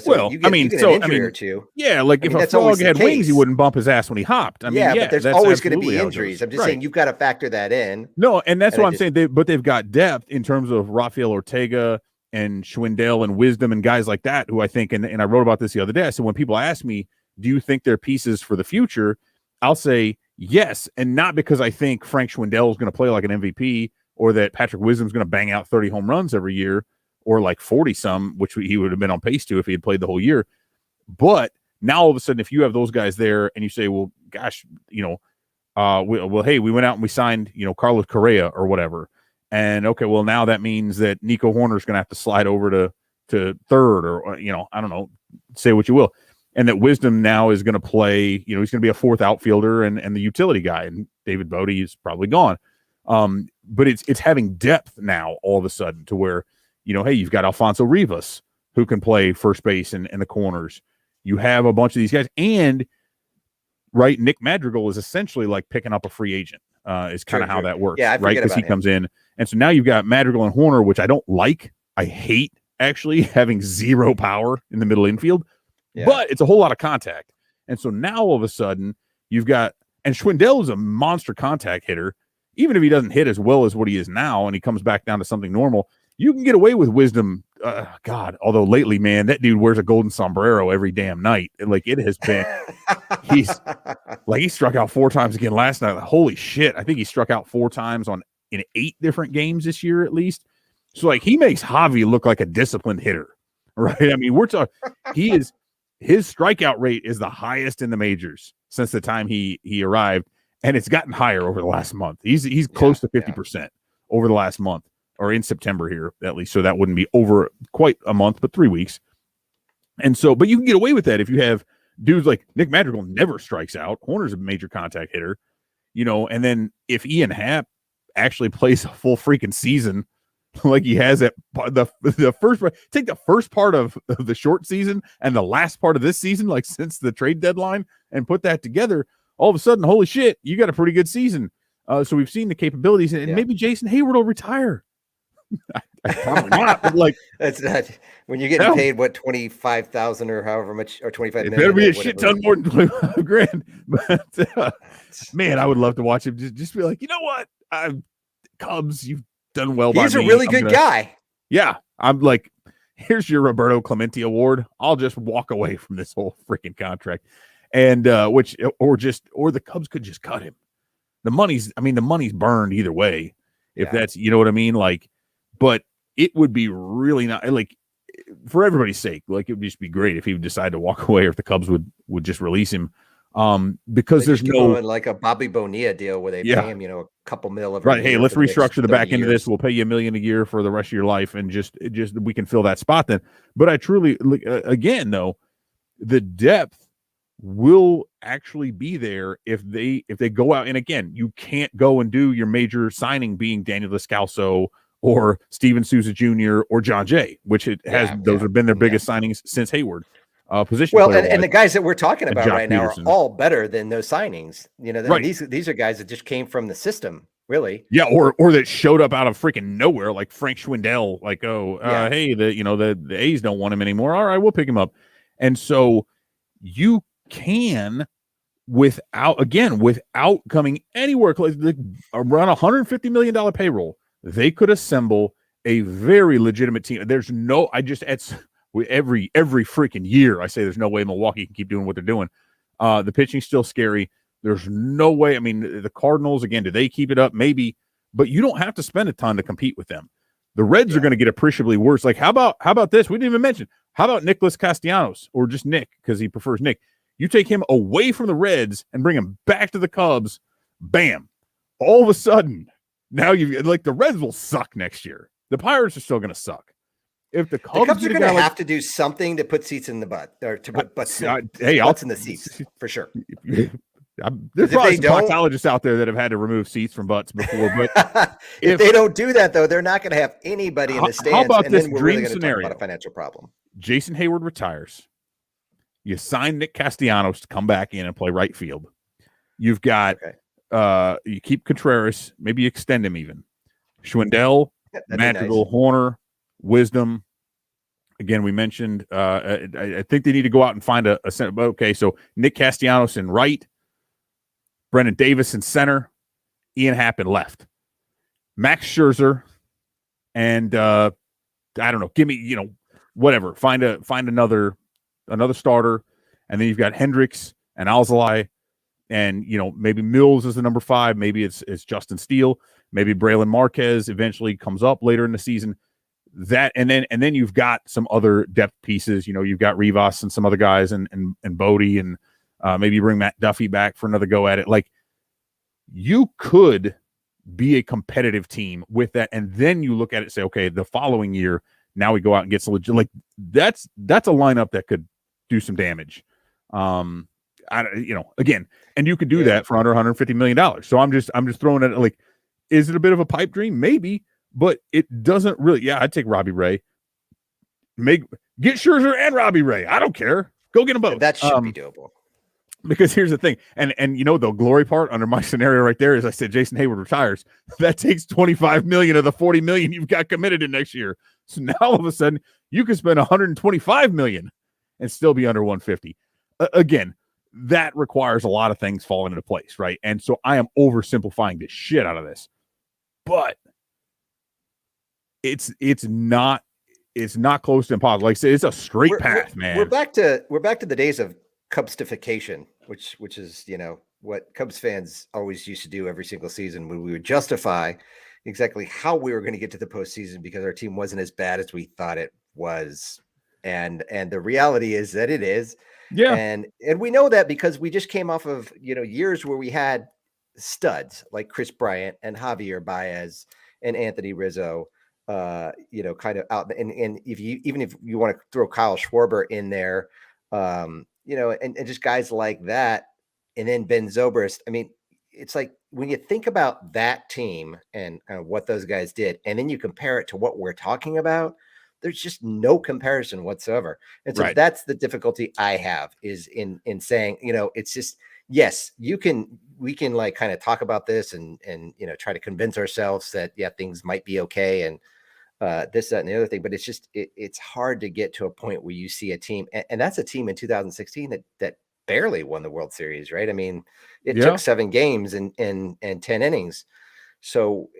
S1: So you get an injury or two.
S2: Yeah, like if a frog had wings, he wouldn't bump his ass when he hopped. I mean,
S1: but there's always going to be injuries. I'm just saying you've got to factor that in.
S2: No, and that's what I'm saying. But they've got depth in terms of Rafael Ortega and Schwindel and Wisdom and guys like that who I think, and I wrote about this the other day. I said, when people ask me, do you think they're pieces for the future? I'll say yes, and not because I think Frank Schwindel is going to play like an MVP or that Patrick Wisdom is going to bang out 30 home runs every year, or like 40 some, which he would have been on pace to if he had played the whole year. But now all of a sudden, if you have those guys there and you say, well, gosh, hey, we went out and we signed, Carlos Correa or whatever. And okay, well, now that means that Nico Horner's going to have to slide over to third or, I don't know, say what you will. And that Wisdom now is going to play, he's going to be a fourth outfielder and the utility guy. And David Bodie is probably gone. But it's having depth now all of a sudden to where, hey, you've got Alfonso Rivas who can play first base and the corners. You have a bunch of these guys. And, right, Nick Madrigal is essentially like picking up a free agent is kind of how that works, right? Because he comes in. And so now you've got Madrigal and Horner, which I don't like. I hate, actually, having zero power in the middle infield. Yeah. But it's a whole lot of contact. And so now all of a sudden you've got – and Schwindel is a monster contact hitter. Even if he doesn't hit as well as what he is now and he comes back down to something normal, you can get away with Wisdom. Although lately, man, that dude wears a golden sombrero every damn night. Like it has been – he struck out 4 times again last night. Holy shit. I think he struck out 4 times in 8 different games this year at least. So, like, he makes Javi look like a disciplined hitter, right? I mean, we're talking – his strikeout rate is the highest in the majors since the time he arrived, and it's gotten higher over the last month. He's close to 50% over the last month, or in September here at least. So that wouldn't be over quite a month, but 3 weeks. And so, but you can get away with that if you have dudes like Nick Madrigal never strikes out. Horner's a major contact hitter, and then if Ian Happ actually plays a full freaking season like he has at the first part, take the first part of the short season and the last part of this season, like since the trade deadline, and put that together, all of a sudden, holy shit, you got a pretty good season. So we've seen the capabilities, and maybe Jason Hayward will retire. I probably not, but like
S1: that's not when you're getting paid what 25,000 or however much, or 25 million.
S2: It better be a shit ton more than 25 grand. But man, I would love to watch him just be like, you know what, Cubs, you've done well.
S1: He's a really good guy.
S2: Yeah, I'm like, here's your Roberto Clemente award. I'll just walk away from this whole freaking contract, and or the Cubs could just cut him. The money's burned either way. If that's, what I mean, like, but it would be really not like for everybody's sake. Like, it would just be great if he would decide to walk away, or if the Cubs would just release him. Because
S1: They
S2: there's
S1: just keep
S2: no
S1: on like a Bobby Bonilla deal where they pay him, a couple mil every
S2: right. Hey,
S1: year
S2: let's
S1: for the next
S2: restructure the
S1: 30
S2: back end of this.
S1: years.
S2: We'll pay you $1 million a year for the rest of your life, and just we can fill that spot then. But I truly, again, though, the depth will actually be there if they go out. And again, you can't go and do your major signing being Daniel Descalso or Steven Souza Jr. or John Jay, which those have been their biggest signings since Hayward. Position
S1: Well,
S2: player
S1: and the guys that we're talking
S2: and
S1: about
S2: Josh
S1: right now are
S2: Peterson.
S1: all better than those signings. And
S2: Right.
S1: these are guys that just came from the system, really.
S2: Yeah, or that showed up out of freaking nowhere, like Frank Schwindel. Like, hey, the A's don't want him anymore. All right, we'll pick him up. And so you can, without coming anywhere close, around $150 million payroll, they could assemble a very legitimate team. There's no, it's every freaking year I say there's no way Milwaukee can keep doing what they're doing. The pitching's still scary. There's no way. I mean, the Cardinals, again, do they keep it up? Maybe, but you don't have to spend a ton to compete with them. The Reds are going to get appreciably worse. Like, how about this? We didn't even mention. How about Nicholas Castellanos, or just Nick, because he prefers Nick? You take him away from the Reds and bring him back to the Cubs. Bam! All of a sudden, now the Reds will suck next year. The Pirates are still going to suck. If the Cubs
S1: are going to have to do something to put seats in the butt, or to put butts in the seats for sure.
S2: There's probably some proctologists out there that have had to remove seats from butts before, but
S1: if they don't do that, though, they're not going to have anybody in the stands.
S2: How about this
S1: then we're
S2: dream
S1: really
S2: scenario?
S1: Talk about a financial problem.
S2: Jason Hayward retires. You sign Nick Castellanos to come back in and play right field. You've got you keep Contreras, maybe extend him even. Schwindel, Madrigal, nice. Horner, Wisdom. Again, we mentioned I think they need to go out and find a center. Okay, so Nick Castellanos in right, Brendan Davis in center, Ian Happ in left. Max Scherzer, and I don't know, give me, whatever. Find another starter, and then you've got Hendricks and Alzolay, and maybe Mills is the number 5. Maybe it's Justin Steele. Maybe Braylon Marquez eventually comes up later in the season. That and then you've got some other depth pieces. You've got Rivas and some other guys, and Bodie, and maybe you bring Matt Duffy back for another go at it. Like, you could be a competitive team with that, and then you look at it and say, okay, the following year, now we go out and get some legit. Like, that's a lineup that could do some damage. Again, and you could do that for under $150 million. So I'm just throwing it. Like, is it a bit of a pipe dream? Maybe, but it doesn't really. Yeah, I'd take Robbie Ray. Get Scherzer and Robbie Ray. I don't care. Go get them both.
S1: That should be doable.
S2: Because here's the thing, and the glory part under my scenario right there is I said Jason Hayward retires. That takes $25 million of the $40 million you've got committed in next year. So now all of a sudden you can spend $125 million and still be under 150. Again, that requires a lot of things falling into place, right? And so I am oversimplifying the shit out of this, but it's not close to impossible. Like I said, it's a straight path, man.
S1: We're back to the days of Cubstification, which is what Cubs fans always used to do every single season, when we would justify exactly how we were going to get to the postseason because our team wasn't as bad as we thought it was, and the reality is that it is.
S2: Yeah,
S1: and we know that because we just came off of years where we had studs like Chris Bryant and Javier Baez and Anthony Rizzo, kind of out, and if you want to throw Kyle Schwarber in there, and just guys like that, and then Ben Zobrist. I mean, it's like when you think about that team and what those guys did, and then you compare it to what we're talking about, there's just no comparison whatsoever. And so that's the difficulty I have, is in saying, it's just, yes, we can like kind of talk about this and try to convince ourselves that, things might be okay. And this, that, and the other thing, but it's just, it's hard to get to a point where you see a team, and that's a team in 2016 that barely won the World Series, right? I mean, it took 7 games and 10 innings. So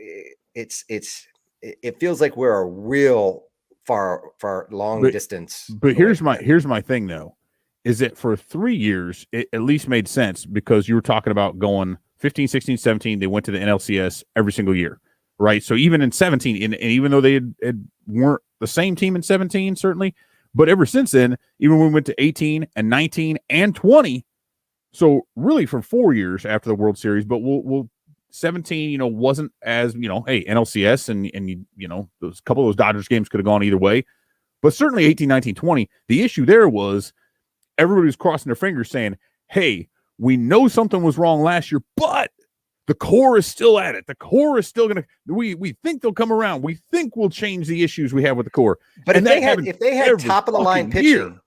S1: it feels like we're a real far long distance.
S2: But here's my thing though, is that for 3 years, it at least made sense, because you were talking about going 15, 16, 17, they went to the NLCS every single year. Right. So even in 17, and even though they weren't the same team in 17, certainly, but ever since then, even when we went to 18 and 19 and 20, So really for 4 years after the World Series, but we'll 17, wasn't as, hey, NLCS and those couple of those Dodgers games could have gone either way. But certainly 18, 19, 20, the issue there was everybody was crossing their fingers saying, hey, we know something was wrong last year, but the core is still at it. The core is still going to, we think they'll come around. We think we'll change the issues we have with the core.
S1: But if they had top of the line pitching,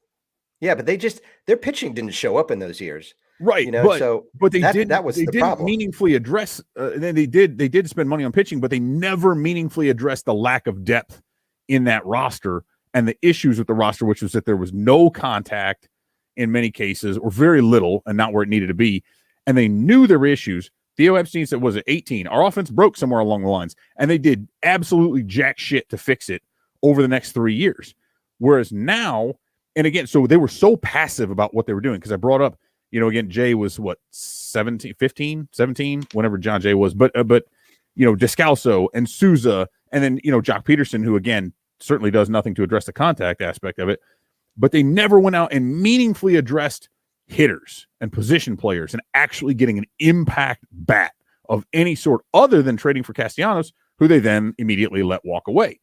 S1: yeah, but their pitching didn't show up in those years.
S2: Right. But they didn't meaningfully address, then they did spend money on pitching, but they never meaningfully addressed the lack of depth in that roster and the issues with the roster, which was that there was no contact in many cases, or very little, and not where it needed to be. And they knew there were issues. Theo Epstein said, was it 18? Our offense broke somewhere along the lines, and they did absolutely jack shit to fix it over the next 3 years. Whereas now, and again, so they were so passive about what they were doing, because I brought up, again, Jay was what, 17, 15, 17, whenever John Jay was, but Descalso and Souza, and then, Jock Peterson, who again, certainly does nothing to address the contact aspect of it, but they never went out and meaningfully addressed hitters and position players and actually getting an impact bat of any sort other than trading for Castellanos, who they then immediately let walk away.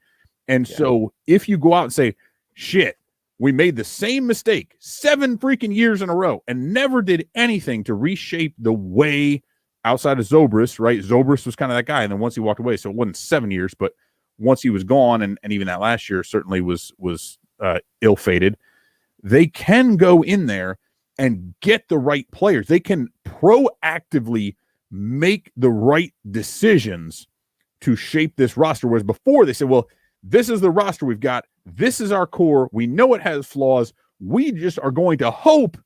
S2: And so if you go out and say, shit, we made the same mistake 7 freaking years in a row and never did anything to reshape the way outside of Zobrist, right? Zobrist was kind of that guy. And then once he walked away, so it wasn't 7 years, but once he was gone, and even that last year certainly was ill-fated, they can go in there and get the right players. They can proactively make the right decisions to shape this roster. Whereas before they said, well, this is the roster we've got. This is our core. We know it has flaws. We just are going to hope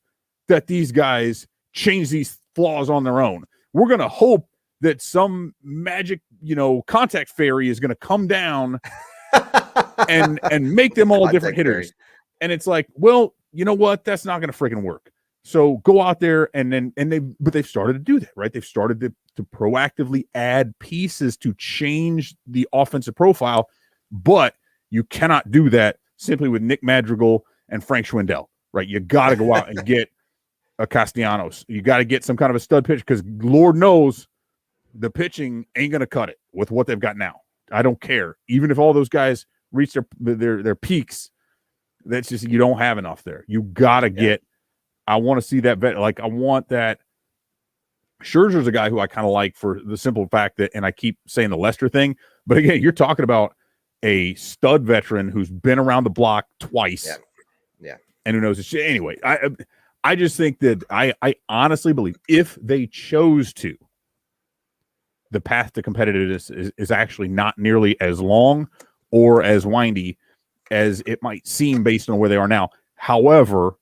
S2: that these guys change these flaws on their own. We're going to hope that some magic, contact fairy is going to come down and make them all different hitters. Fairy. And it's like, well, you know what? That's not going to freaking work. So go out there but they've started to do that, right? They've started to proactively add pieces to change the offensive profile, but you cannot do that simply with Nick Madrigal and Frank Schwindel, right? You got to go out and get a Castellanos. You got to get some kind of a stud pitcher, because Lord knows the pitching ain't going to cut it with what they've got now. I don't care. Even if all those guys reach their peaks, that's just, you don't have enough there. You got to get, I want to see that vet. Like, I want that. Scherzer's a guy who I kind of like for the simple fact that, and I keep saying the Lester thing, but again, you're talking about a stud veteran who's been around the block twice.
S1: Yeah.
S2: And who knows his shit. Anyway, I just think that I honestly believe if they chose to, the path to competitiveness is actually not nearly as long or as windy as it might seem based on where they are now. However,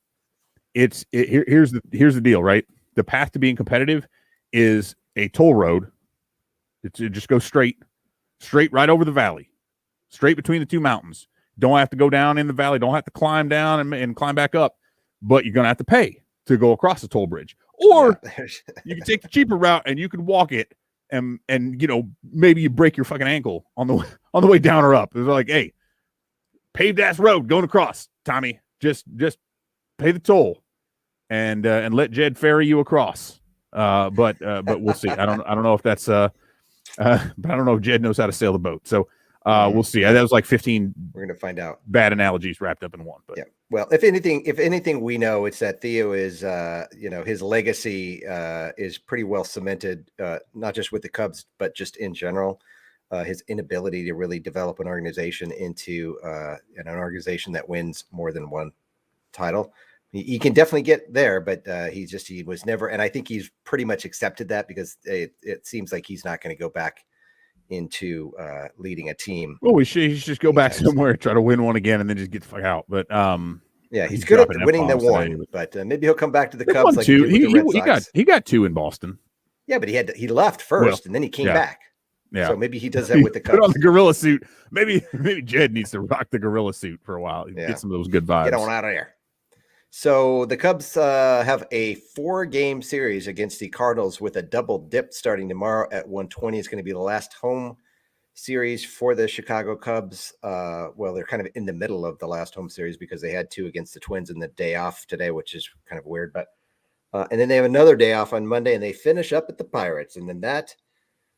S2: here's the deal, right? The path to being competitive is a toll road. It just goes straight right over the valley, straight between the two mountains. Don't have to go down in the valley. Don't have to climb down and climb back up, but you're going to have to pay to go across the toll bridge. Or you can take the cheaper route and you can walk it, and maybe you break your fucking ankle on the way down or up. It's like, hey, paved ass road going across, Tommy. Just pay the toll and let Jed ferry you across. But we'll see. I don't know if that's but I don't know if Jed knows how to sail the boat. So we'll see. That was like 15.
S1: We're going to find out.
S2: Bad analogies wrapped up in one. But
S1: yeah. Well, if anything, we know it's that Theo is, his legacy is pretty well cemented, not just with the Cubs, but just in general. His inability to really develop an organization into an organization that wins more than one title. He can definitely get there, but he was never, and I think he's pretty much accepted that, because it seems like he's not going to go back into leading a team.
S2: Well, he should just go back somewhere, try to win one again, and then just get the fuck out. But
S1: he's good at winning the one, but maybe he'll come back to the Cubs. Like
S2: he got 2 in Boston.
S1: Yeah, but he left first, and then he came back. Yeah, so maybe he does that with the Cubs.
S2: Put on the gorilla suit. Maybe Jed needs to rock the gorilla suit for a while. Get some of those good vibes.
S1: Get on out of there. So the Cubs have a 4-game series against the Cardinals with a double dip starting tomorrow at 1:20. It's going to be the last home series for the Chicago Cubs. Well, they're kind of in the middle of the last home series because they had 2 against the Twins in the day off today, which is kind of weird. But And then they have another day off on Monday, and they finish up at the Pirates, and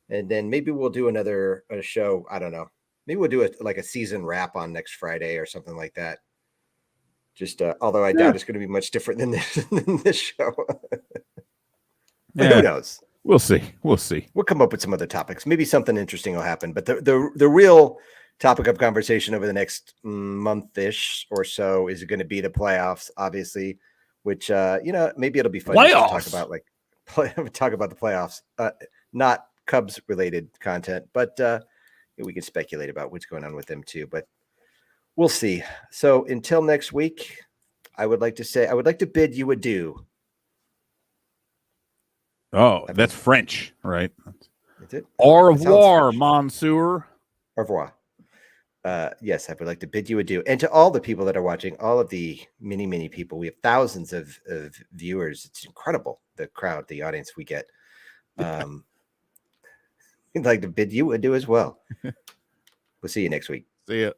S1: then maybe we'll do another show. I don't know. Maybe we'll do like a season wrap on next Friday or something like that. Just although I doubt it's going to be much different than this show. But who knows?
S2: We'll see. We'll see.
S1: We'll come up with some other topics. Maybe something interesting will happen. But the real topic of conversation over the next month-ish or so is going to be the playoffs, obviously, which maybe it'll be fun to talk about, like talk about the playoffs, not Cubs related content, but we can speculate about what's going on with them too. But we'll see. So until next week, I would like to bid you adieu.
S2: Oh, that's French, right?
S1: Is it?
S2: Au revoir, Monsieur.
S1: Au revoir. Yes, I would like to bid you adieu. And to all the people that are watching, all of the many, many people, we have thousands of viewers. It's incredible, the crowd, the audience we get. We'd like to bid you adieu as well. We'll see you next week.
S2: See ya.